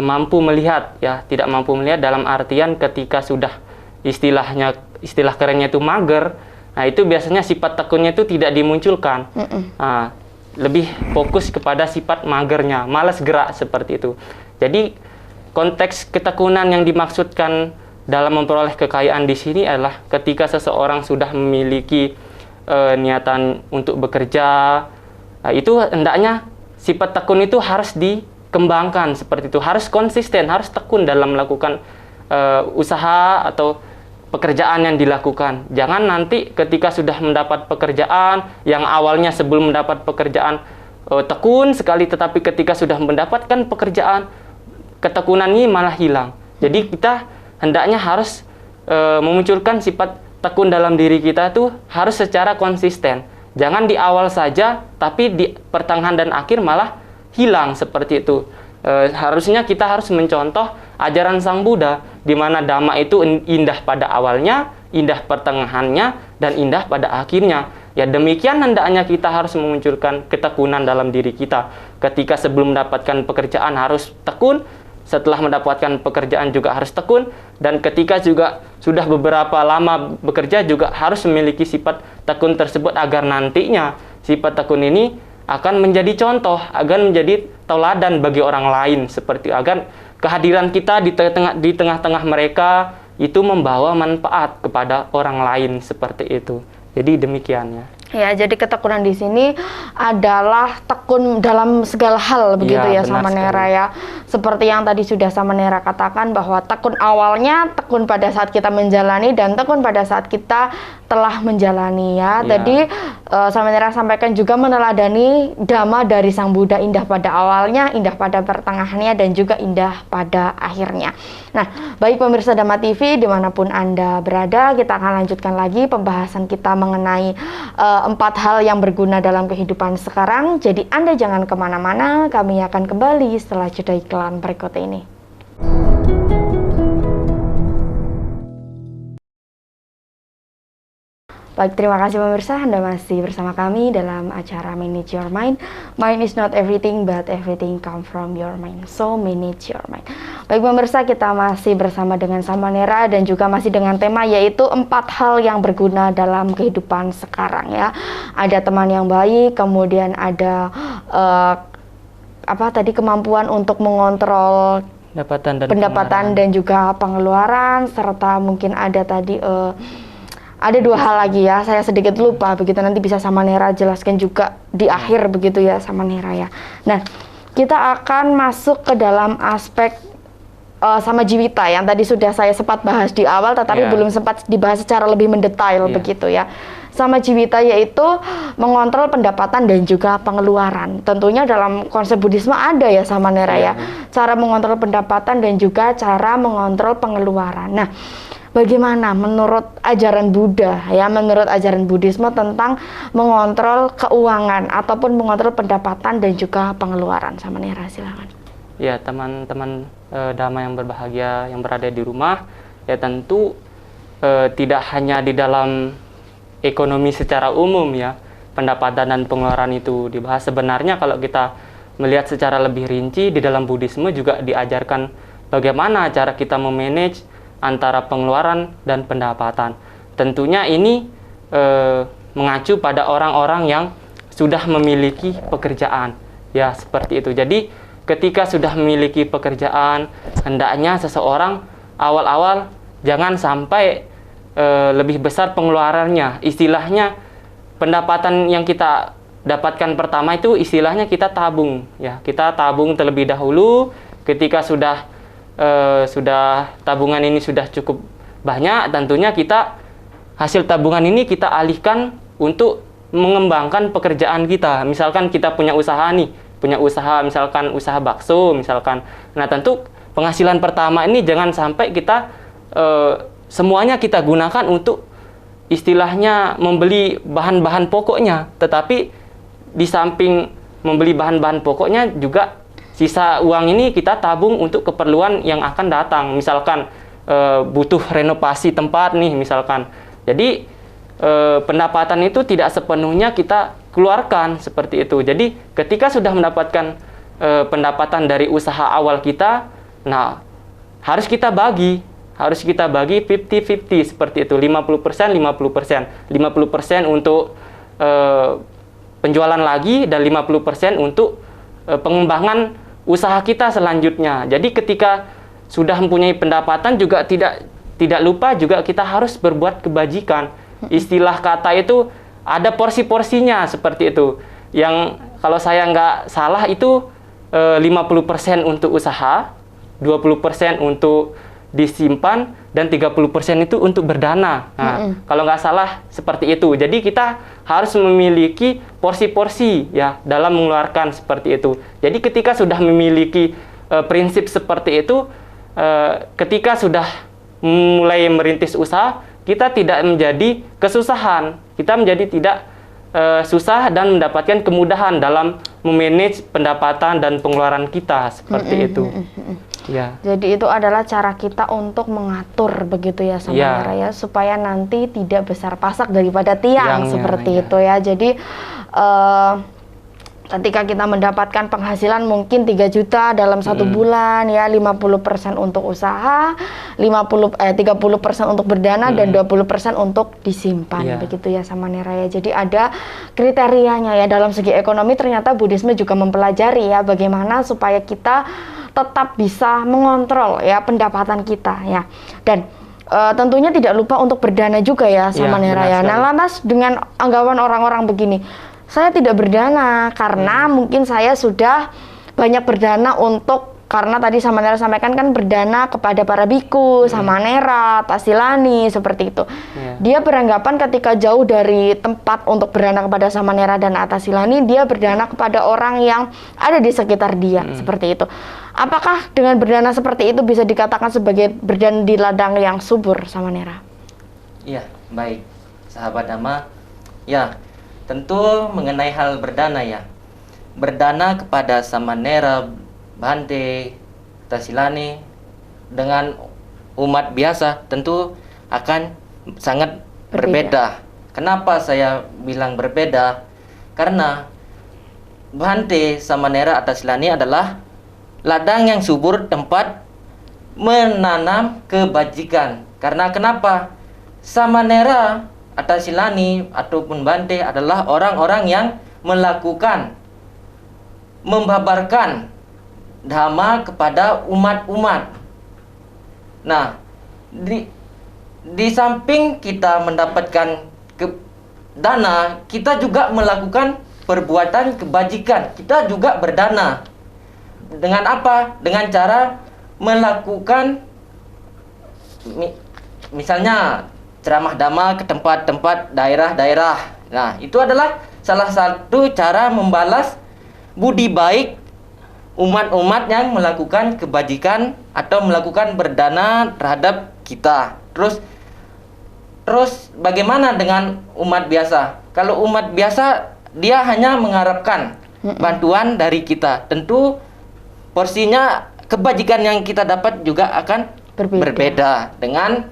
mampu melihat ya, tidak mampu melihat dalam artian ketika sudah istilah kerennya itu mager. Nah, itu biasanya sifat tekunnya itu tidak dimunculkan. Nah, lebih fokus kepada sifat magernya, malas gerak seperti itu. Jadi konteks ketekunan yang dimaksudkan dalam memperoleh kekayaan di sini adalah ketika seseorang sudah memiliki niatan untuk bekerja, itu hendaknya sifat tekun itu harus dikembangkan seperti itu, harus konsisten, harus tekun dalam melakukan usaha atau pekerjaan yang dilakukan. Jangan nanti ketika sudah mendapat pekerjaan, yang awalnya sebelum mendapat pekerjaan tekun sekali, tetapi ketika sudah mendapatkan pekerjaan, ketekunan ini malah hilang. Jadi kita hendaknya harus memunculkan sifat tekun dalam diri kita itu harus secara konsisten. Jangan di awal saja, tapi di pertengahan dan akhir malah hilang seperti itu. Harusnya kita harus mencontoh ajaran Sang Buddha, di mana Dhamma itu indah pada awalnya, indah pertengahannya, dan indah pada akhirnya. Ya demikian hendaknya kita harus memunculkan ketekunan dalam diri kita. Ketika sebelum mendapatkan pekerjaan harus tekun, setelah mendapatkan pekerjaan juga harus tekun, dan ketika juga sudah beberapa lama bekerja juga harus memiliki sifat tekun tersebut agar nantinya sifat tekun ini akan menjadi contoh, agar menjadi tauladan bagi orang lain, seperti agar kehadiran kita di tengah-tengah mereka itu membawa manfaat kepada orang lain seperti itu. Jadi demikian ya. Ya, jadi ketekunan di sini adalah tekun dalam segala hal begitu ya sama Nera ya. Seperti yang tadi sudah sama Nera katakan bahwa tekun awalnya tekun pada saat kita menjalani dan tekun pada saat kita telah menjalani ya. Tadi sama Nera sampaikan juga meneladani Dhamma dari Sang Buddha, indah pada awalnya, indah pada pertengahannya, dan juga indah pada akhirnya. Nah, baik pemirsa Dhamma TV dimanapun Anda berada, kita akan lanjutkan lagi pembahasan kita mengenai 4 hal yang berguna dalam kehidupan sekarang. Jadi Anda jangan kemana-mana, kami akan kembali setelah jeda iklan berikut ini. Baik, terima kasih pemirsa, Anda masih bersama kami dalam acara Manage Your Mind. Mind is not everything, but everything come from your mind. So, manage your mind. Baik pemirsa, kita masih bersama dengan Samanera dan juga masih dengan tema yaitu 4 hal yang berguna dalam kehidupan sekarang ya. Ada teman yang baik, kemudian ada kemampuan untuk mengontrol pendapatan dan juga pengeluaran, serta mungkin ada tadi ada 2 hal lagi ya, saya sedikit lupa begitu, nanti bisa Samanera jelaskan juga di akhir begitu ya Samanera ya. Nah, kita akan masuk ke dalam aspek sama Jiwita yang tadi sudah saya sempat bahas di awal tetapi belum sempat dibahas secara lebih mendetail begitu ya. Sama Jiwita yaitu mengontrol pendapatan dan juga pengeluaran. Tentunya dalam konsep Buddhisme ada ya Samanera ya, cara mengontrol pendapatan dan juga cara mengontrol pengeluaran. Nah, bagaimana menurut ajaran Buddha ya, menurut ajaran Buddhisme tentang mengontrol keuangan ataupun mengontrol pendapatan dan juga pengeluaran? Samanera, silakan. Ya, teman-teman Dhamma yang berbahagia yang berada di rumah, ya tentu tidak hanya di dalam ekonomi secara umum ya, pendapatan dan pengeluaran itu dibahas. Sebenarnya kalau kita melihat secara lebih rinci, di dalam Buddhisme juga diajarkan bagaimana cara kita memanage antara pengeluaran dan pendapatan. Tentunya ini mengacu pada orang-orang yang sudah memiliki pekerjaan, ya seperti itu. Jadi ketika sudah memiliki pekerjaan, hendaknya seseorang awal-awal jangan sampai lebih besar pengeluarannya. Istilahnya pendapatan yang kita dapatkan pertama itu istilahnya kita tabung, ya kita tabung terlebih dahulu. Ketika sudah tabungan ini sudah cukup banyak, tentunya kita hasil tabungan ini kita alihkan untuk mengembangkan pekerjaan kita. Misalkan kita punya usaha nih, misalkan usaha bakso misalkan. Nah, tentu penghasilan pertama ini jangan sampai kita semuanya kita gunakan untuk istilahnya membeli bahan-bahan pokoknya, tetapi di samping membeli bahan-bahan pokoknya juga sisa uang ini kita tabung untuk keperluan yang akan datang. Misalkan butuh renovasi tempat nih misalkan. Jadi pendapatan itu tidak sepenuhnya kita keluarkan seperti itu. Jadi ketika sudah mendapatkan pendapatan dari usaha awal kita, nah harus kita bagi 50-50 seperti itu. 50% 50% untuk penjualan lagi dan 50% untuk pengembangan usaha kita selanjutnya. Jadi ketika sudah mempunyai pendapatan juga tidak lupa juga kita harus berbuat kebajikan. Istilah kata itu ada porsi-porsinya seperti itu. Yang kalau saya nggak salah itu 50% untuk usaha, 20% untuk disimpan, dan 30% itu untuk berdana. Nah, kalau nggak salah seperti itu. Jadi kita harus memiliki porsi-porsi ya dalam mengeluarkan seperti itu. Jadi ketika sudah memiliki prinsip seperti itu, ketika sudah mulai merintis usaha, kita tidak menjadi kesusahan. Kita menjadi tidak susah dan mendapatkan kemudahan dalam memanage pendapatan dan pengeluaran kita seperti itu. Ya. Jadi itu adalah cara kita untuk mengatur begitu ya Samanera ya, supaya nanti tidak besar pasak daripada tiang seperti itu ya. Jadi ketika kita mendapatkan penghasilan mungkin 3 juta dalam 1 bulan ya, 50% untuk usaha, 30% untuk berdana dan 20% untuk disimpan begitu ya Samanera ya. Jadi ada kriterianya ya. Dalam segi ekonomi ternyata Buddhisme juga mempelajari ya bagaimana supaya kita tetap bisa mengontrol ya pendapatan kita ya. Dan tentunya tidak lupa untuk berdana juga ya Samanera ya. Nah, lantas dengan anggapan orang-orang begini, saya tidak berdana karena mungkin saya sudah banyak berdana untuk, karena tadi Samanera sampaikan kan berdana kepada para biku, Samanera, Tasilani seperti itu. Dia beranggapan ketika jauh dari tempat untuk berdana kepada Samanera dan Tasilani, dia berdana kepada orang yang ada di sekitar dia seperti itu. Apakah dengan berdana seperti itu bisa dikatakan sebagai berdana di ladang yang subur, Samanera? Iya, baik. Sahabat Dhamma, ya tentu mengenai hal berdana ya. Berdana kepada Samanera, Bhante, Tasilani dengan umat biasa tentu akan sangat berbeda. Kenapa saya bilang berbeda? Karena Bhante Samanera Atasilani adalah ladang yang subur, tempat menanam kebajikan. Karena kenapa? Samanera Atasilani ataupun Bhante adalah orang-orang yang melakukan, membabarkan dhamma kepada umat-umat. Nah, di samping kita mendapatkan dana, kita juga melakukan perbuatan kebajikan. Kita juga berdana. Dengan apa? Dengan cara melakukan misalnya ceramah dhamma ke tempat-tempat daerah-daerah. Nah, itu adalah salah satu cara membalas budi baik umat-umat yang melakukan kebajikan atau melakukan berdana terhadap kita. Terus bagaimana dengan umat biasa? Kalau umat biasa dia hanya mengharapkan bantuan dari kita. Tentu porsinya kebajikan yang kita dapat juga akan berbeda dengan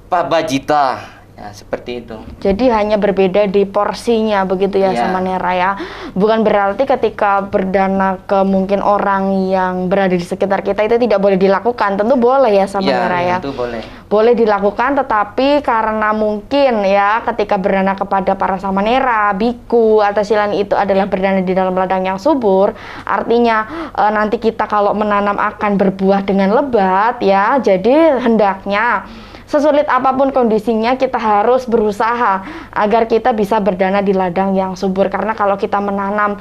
Pak Bajita. Ya, seperti itu. Jadi hanya berbeda di porsinya begitu ya, Iya. Samanera ya. Bukan berarti ketika berdana ke mungkin orang yang berada di sekitar kita itu tidak boleh dilakukan. Tentu boleh ya, Samanera ya. Itu boleh. Boleh dilakukan, tetapi karena mungkin ya ketika berdana kepada para samanera, biku, atau silani itu adalah berdana di dalam ladang yang subur, artinya nanti kita kalau menanam akan berbuah dengan lebat ya. Jadi hendaknya sesulit apapun kondisinya kita harus berusaha agar kita bisa berdana di ladang yang subur. Karena kalau kita menanam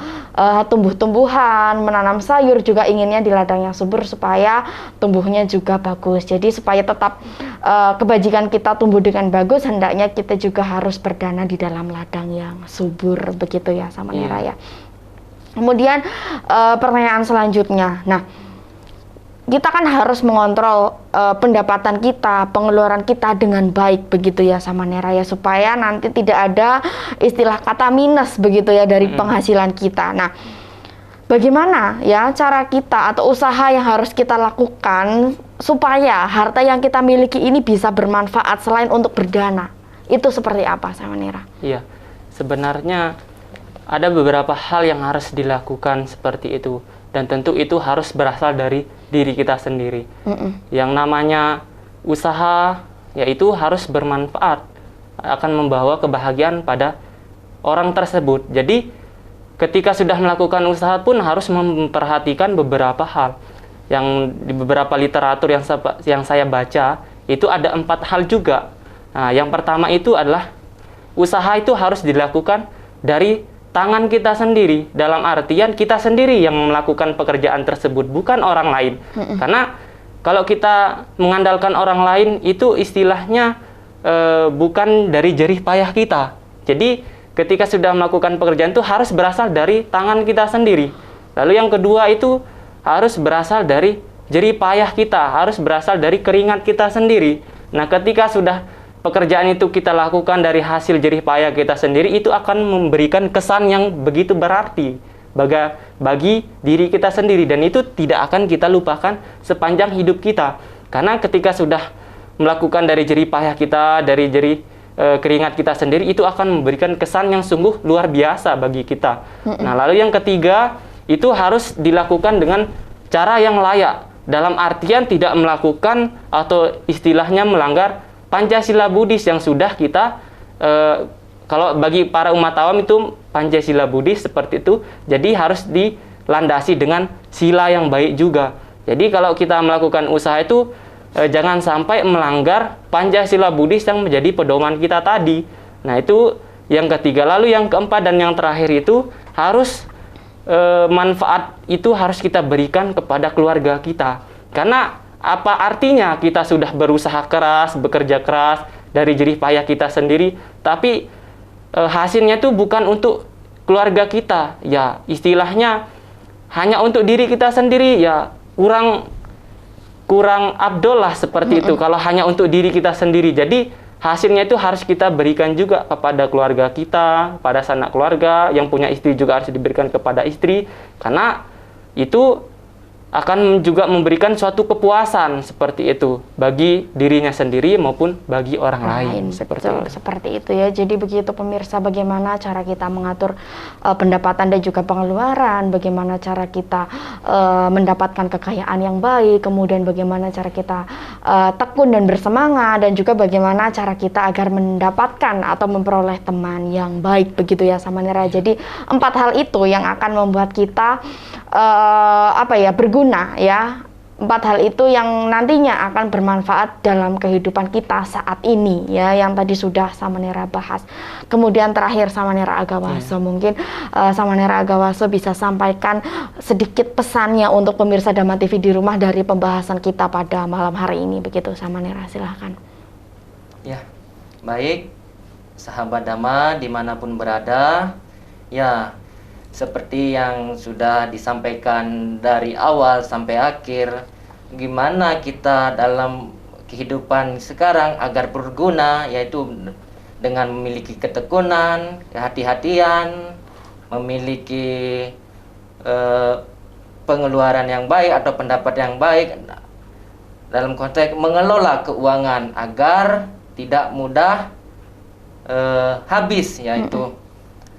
tumbuh-tumbuhan, menanam sayur juga inginnya di ladang yang subur supaya tumbuhnya juga bagus. Jadi supaya tetap kebajikan kita tumbuh dengan bagus, hendaknya kita juga harus berdana di dalam ladang yang subur begitu ya, Samanera ya. Kemudian pertanyaan selanjutnya, nah kita kan harus mengontrol pendapatan kita, pengeluaran kita dengan baik begitu ya, Samanera ya, supaya nanti tidak ada istilah kata minus begitu ya dari penghasilan kita. Nah, bagaimana ya cara kita atau usaha yang harus kita lakukan supaya harta yang kita miliki ini bisa bermanfaat selain untuk berdana? Itu seperti apa, Samanera? Iya, sebenarnya ada beberapa hal yang harus dilakukan seperti itu. Dan tentu itu harus berasal dari diri kita sendiri. Yang namanya usaha, yaitu harus bermanfaat, akan membawa kebahagiaan pada orang tersebut. Jadi ketika sudah melakukan usaha pun harus memperhatikan beberapa hal. Yang di beberapa literatur yang saya baca, itu ada 4 hal juga. Nah, yang pertama itu adalah usaha itu harus dilakukan dari tangan kita sendiri, dalam artian kita sendiri yang melakukan pekerjaan tersebut, bukan orang lain. Karena kalau kita mengandalkan orang lain, itu istilahnya bukan dari jerih payah kita. Jadi ketika sudah melakukan pekerjaan itu harus berasal dari tangan kita sendiri. Lalu yang kedua itu harus berasal dari jerih payah kita, harus berasal dari keringat kita sendiri. Nah, ketika sudah pekerjaan itu kita lakukan dari hasil jerih payah kita sendiri, itu akan memberikan kesan yang begitu berarti bagi diri kita sendiri, dan itu tidak akan kita lupakan sepanjang hidup kita. Karena ketika sudah melakukan dari jerih payah kita, dari jerih keringat kita sendiri, itu akan memberikan kesan yang sungguh luar biasa bagi kita. Nah, lalu yang ketiga itu harus dilakukan dengan cara yang layak, dalam artian tidak melakukan atau istilahnya melanggar Pancasila Buddhis yang sudah kita, kalau bagi para umat awam itu Pancasila Buddhis seperti itu, jadi harus dilandasi dengan sila yang baik juga. Jadi kalau kita melakukan usaha itu, jangan sampai melanggar Pancasila Buddhis yang menjadi pedoman kita tadi. Nah, itu yang ketiga. Lalu yang keempat dan yang terakhir itu harus manfaat itu harus kita berikan kepada keluarga kita. Karena apa artinya kita sudah berusaha keras, bekerja keras dari jerih payah kita sendiri, tapi hasilnya itu bukan untuk keluarga kita, ya istilahnya hanya untuk diri kita sendiri, ya kurang abdol lah seperti itu kalau hanya untuk diri kita sendiri. Jadi hasilnya itu harus kita berikan juga kepada keluarga kita, pada sanak keluarga, yang punya istri juga harus diberikan kepada istri, karena itu akan juga memberikan suatu kepuasan seperti itu bagi dirinya sendiri maupun bagi orang lain seperti Betul, itu. seperti itu ya. Jadi begitu pemirsa, bagaimana cara kita mengatur pendapatan dan juga pengeluaran, bagaimana cara kita mendapatkan kekayaan yang baik, kemudian bagaimana cara kita tekun dan bersemangat, dan juga bagaimana cara kita agar mendapatkan atau memperoleh teman yang baik begitu ya Samanera. Jadi 4 hal itu yang akan membuat kita berguna ya. 4 hal itu yang nantinya akan bermanfaat dalam kehidupan kita saat ini ya, yang tadi sudah Samanera bahas. Kemudian terakhir Samanera Agawaso, mungkin Samanera Agawaso bisa sampaikan sedikit pesannya untuk pemirsa Dhamma TV di rumah dari pembahasan kita pada malam hari ini begitu Samanera, silahkan. Ya, baik sahabat Dhamma dimanapun berada, ya seperti yang sudah disampaikan dari awal sampai akhir, gimana kita dalam kehidupan sekarang agar berguna, yaitu dengan memiliki ketekunan, kehati-hatian, memiliki pengeluaran yang baik atau pendapat yang baik dalam konteks mengelola keuangan agar tidak mudah habis, yaitu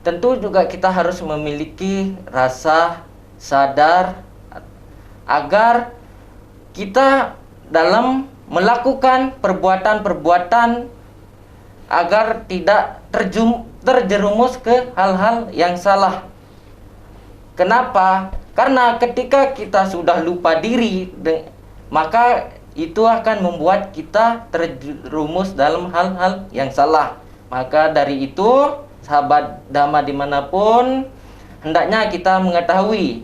tentu juga kita harus memiliki rasa sadar agar kita dalam melakukan perbuatan-perbuatan agar tidak terjerumus ke hal-hal yang salah. Kenapa? Karena ketika kita sudah lupa diri, maka itu akan membuat kita terjerumus dalam hal-hal yang salah. Maka dari itu, sahabat Dhamma dimanapun, hendaknya kita mengetahui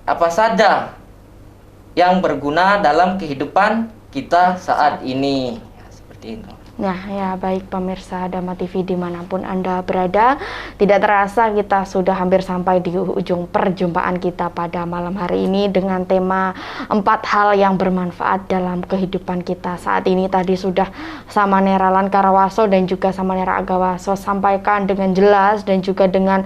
apa saja yang berguna dalam kehidupan kita saat ini. Ya, seperti itu. Nah ya, baik pemirsa Dhamma TV dimanapun Anda berada, tidak terasa kita sudah hampir sampai di ujung perjumpaan kita pada malam hari ini dengan tema 4 hal yang bermanfaat dalam kehidupan kita saat ini. Tadi sudah Samanera Lankarawaso dan juga Samanera Agawaso sampaikan dengan jelas dan juga dengan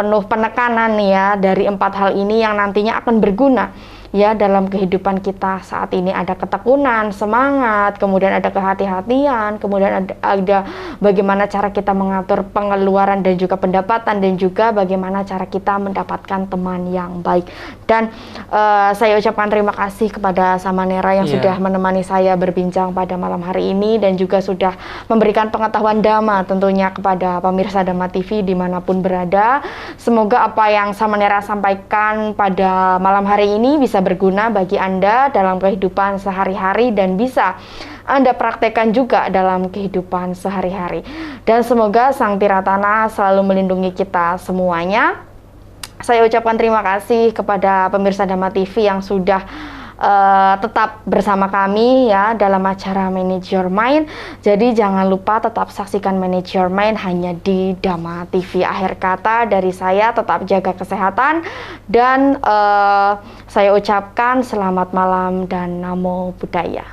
penuh penekanan ya, dari 4 hal ini yang nantinya akan berguna ya dalam kehidupan kita saat ini. Ada ketekunan, semangat, kemudian ada kehati-hatian, kemudian ada bagaimana cara kita mengatur pengeluaran dan juga pendapatan, dan juga bagaimana cara kita mendapatkan teman yang baik. Dan saya ucapkan terima kasih kepada Samanera yang sudah menemani saya berbincang pada malam hari ini, dan juga sudah memberikan pengetahuan Dhamma tentunya kepada pemirsa Dhamma TV dimanapun berada. Semoga apa yang Samanera sampaikan pada malam hari ini bisa berguna bagi Anda dalam kehidupan sehari-hari dan bisa Anda praktekkan juga dalam kehidupan sehari-hari. Dan semoga Sang Tiratana selalu melindungi kita semuanya. Saya ucapkan terima kasih kepada pemirsa Dhamma TV yang sudah tetap bersama kami ya dalam acara Manage Your Mind. Jadi jangan lupa tetap saksikan Manage Your Mind hanya di Dhamma TV. Akhir kata dari saya, tetap jaga kesehatan, dan saya ucapkan selamat malam dan Namo Buddhaya.